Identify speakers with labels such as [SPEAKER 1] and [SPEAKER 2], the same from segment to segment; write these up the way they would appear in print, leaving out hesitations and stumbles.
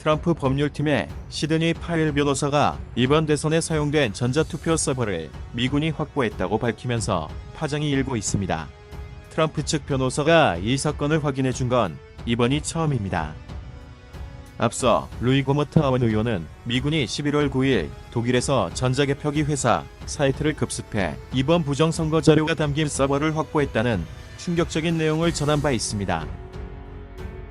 [SPEAKER 1] 트럼프 법률팀의 시드니 파웰 변호사가 이번 대선에 사용된 전자투표 서버를 미군이 확보했다고 밝히면서 파장이 일고 있습니다. 트럼프 측 변호사가 이 사건을 확인해 준 건 이번이 처음입니다. 앞서 루이 고머트하원 의원은 미군이 11월 9일 독일에서 전자개표기 회사 사이트를 급습해 이번 부정선거 자료가 담긴 서버를 확보했다는 충격적인 내용을 전한 바 있습니다.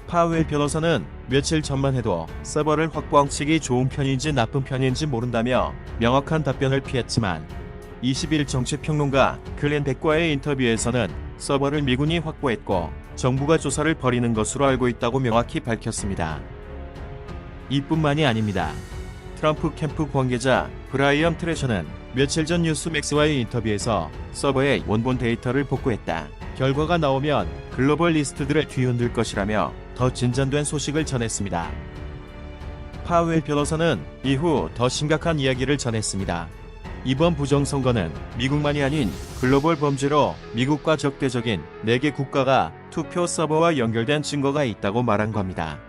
[SPEAKER 1] 파웰 변호사는 며칠 전만 해도 서버를 확보한 측이 좋은 편인지 나쁜 편인지 모른다며 명확한 답변을 피했지만 20일 정치평론가 글렌 백과의 인터뷰에서는 서버를 미군이 확보했고 정부가 조사를 벌이는 것으로 알고 있다고 명확히 밝혔습니다. 이뿐만이 아닙니다. 트럼프 캠프 관계자 브라이언 트레셔는 며칠 전 뉴스맥스와의 인터뷰에서 서버의 원본 데이터를 복구했다. 결과가 나오면 글로벌 리스트들을 뒤흔들 것이라며 더 진전된 소식을 전했습니다. 파웰 변호사는 이후 더 심각한 이야기를 전했습니다. 이번 부정선거는 미국만이 아닌 글로벌 범죄로 미국과 적대적인 4개 국가가 투표 서버와 연결된 증거가 있다고 말한 겁니다.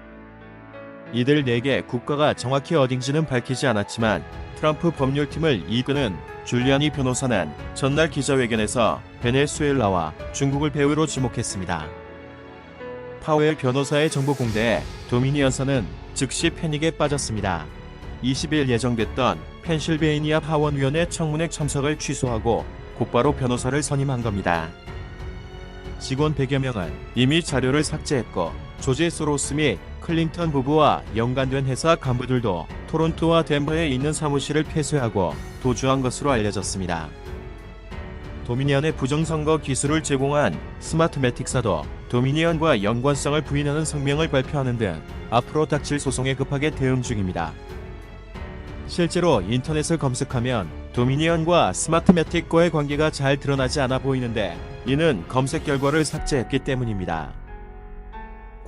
[SPEAKER 1] 이들 4개 국가가 정확히 어딘지는 밝히지 않았지만 트럼프 법률팀을 이끄는 줄리아니 변호사는 전날 기자회견에서 베네수엘라와 중국을 배후로 지목했습니다. 파웰 변호사의 정보 공개에 도미니언사는 즉시 패닉에 빠졌습니다. 20일 예정됐던 펜실베이니아 하원의원의 청문회 참석을 취소하고 곧바로 변호사를 선임한 겁니다. 직원 100여 명은 이미 자료를 삭제했고 조지 소로스 및 클린턴 부부와 연관된 회사 간부들도 토론토와 덴버에 있는 사무실을 폐쇄하고 도주한 것으로 알려졌습니다. 도미니언의 부정선거 기술을 제공한 스마트매틱사도 도미니언과 연관성을 부인하는 성명을 발표하는 등 앞으로 닥칠 소송에 급하게 대응 중입니다. 실제로 인터넷을 검색하면 도미니언과 스마트매틱과의 관계가 잘 드러나지 않아 보이는데 이는 검색 결과를 삭제했기 때문입니다.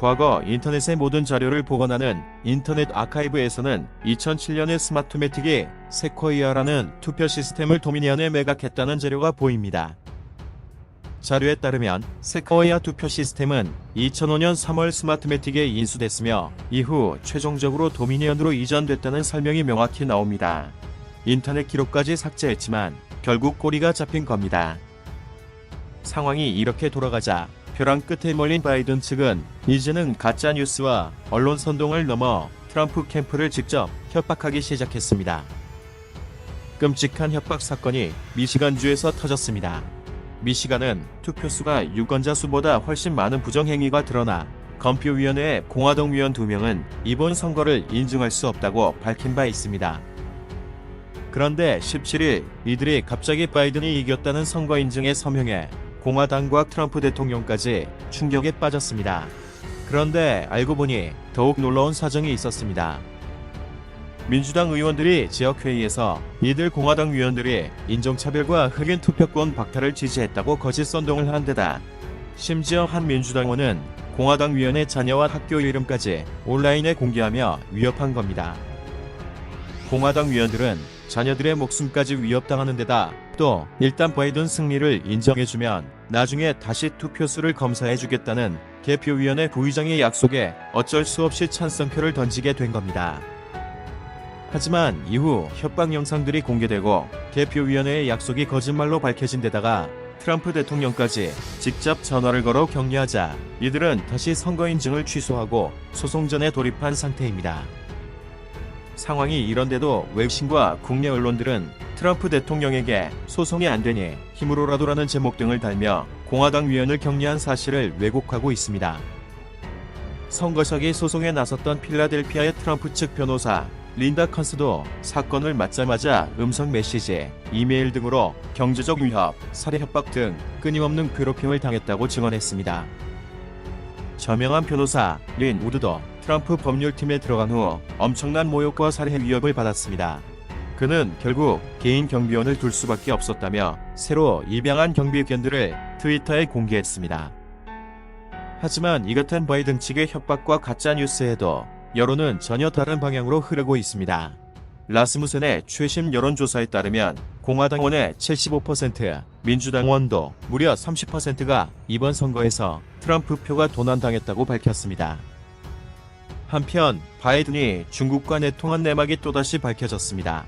[SPEAKER 1] 과거 인터넷의 모든 자료를 복원하는 인터넷 아카이브에서는 2007년에 스마트매틱이 세코이아라는 투표 시스템을 도미니언에 매각했다는 자료가 보입니다. 자료에 따르면 세코이아 투표 시스템은 2005년 3월 스마트매틱에 인수됐으며 이후 최종적으로 도미니언으로 이전됐다는 설명이 명확히 나옵니다. 인터넷 기록까지 삭제했지만 결국 꼬리가 잡힌 겁니다. 상황이 이렇게 돌아가자 벼랑 끝에 몰린 바이든 측은 이제는 가짜뉴스와 언론 선동을 넘어 트럼프 캠프를 직접 협박하기 시작했습니다. 끔찍한 협박 사건이 미시간주에서 터졌습니다. 미시간은 투표수가 유권자 수보다 훨씬 많은 부정행위가 드러나 검표위원회의 공화당 위원 2명은 이번 선거를 인증할 수 없다고 밝힌 바 있습니다. 그런데 17일 이들이 갑자기 바이든이 이겼다는 선거 인증에 서명해 공화당과 트럼프 대통령까지 충격에 빠졌습니다. 그런데 알고 보니 더욱 놀라운 사정이 있었습니다. 민주당 의원들이 지역회의에서 이들 공화당 위원들이 인종차별과 흑인 투표권 박탈을 지지했다고 거짓 선동을 한 데다 심지어 한 민주당 의원은 공화당 위원의 자녀와 학교 이름까지 온라인에 공개하며 위협한 겁니다. 공화당 위원들은 자녀들의 목숨까지 위협당하는 데다 또 일단 바이든 승리를 인정해주면 나중에 다시 투표수를 검사해주겠다는 개표위원회 부의장의 약속에 어쩔 수 없이 찬성표를 던지게 된 겁니다. 하지만 이후 협박 영상들이 공개되고 개표위원회의 약속이 거짓말로 밝혀진 데다가 트럼프 대통령까지 직접 전화를 걸어 격려하자 이들은 다시 선거 인증을 취소하고 소송전에 돌입한 상태입니다. 상황이 이런데도 외신과 국내 언론들은 트럼프 대통령에게 소송이 안 되니 힘으로라도라는 제목 등을 달며 공화당 위원을 격려한 사실을 왜곡하고 있습니다. 선거사기 소송에 나섰던 필라델피아의 트럼프 측 변호사 린다 컨스도 사건을 맡자마자 음성 메시지, 이메일 등으로 경제적 위협, 살해 협박 등 끊임없는 괴롭힘을 당했다고 증언했습니다. 저명한 변호사 린 우드도 트럼프 법률팀에 들어간 후 엄청난 모욕과 살해 위협을 받았습니다. 그는 결국 개인 경비원을 둘 수밖에 없었다며 새로 입양한 경비견들을 트위터에 공개했습니다. 하지만 이 같은 바이든 측의 협박과 가짜뉴스에도 여론은 전혀 다른 방향으로 흐르고 있습니다. 라스무센의 최신 여론조사에 따르면 공화당원의 75%, 민주당원도 무려 30%가 이번 선거에서 트럼프 표가 도난당했다고 밝혔습니다. 한편 바이든이 중국과 내통한 내막이 또다시 밝혀졌습니다.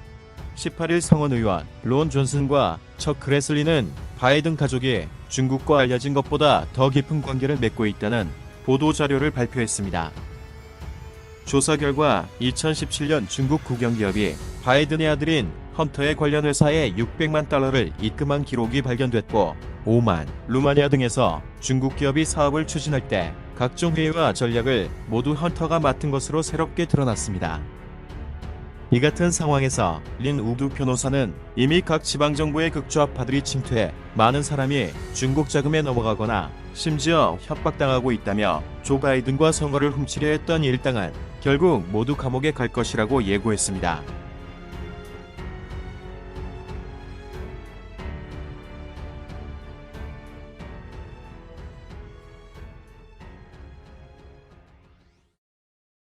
[SPEAKER 1] 18일 상원 의원 론 존슨과 척 그레슬리는 바이든 가족이 중국과 알려진 것보다 더 깊은 관계를 맺고 있다는 보도자료를 발표했습니다. 조사 결과 2017년 중국 국영기업이 바이든의 아들인 헌터의 관련 회사에 600만 달러를 입금한 기록이 발견됐고, 오만, 루마니아 등에서 중국 기업이 사업을 추진할 때 각종 회의와 전략을 모두 헌터가 맡은 것으로 새롭게 드러났습니다. 이 같은 상황에서 린 우두 변호사는 이미 각 지방정부의 극좌파들이 침투해 많은 사람이 중국 자금에 넘어가거나 심지어 협박당하고 있다며 조 바이든과 선거를 훔치려 했던 일당은 결국 모두 감옥에 갈 것이라고 예고했습니다.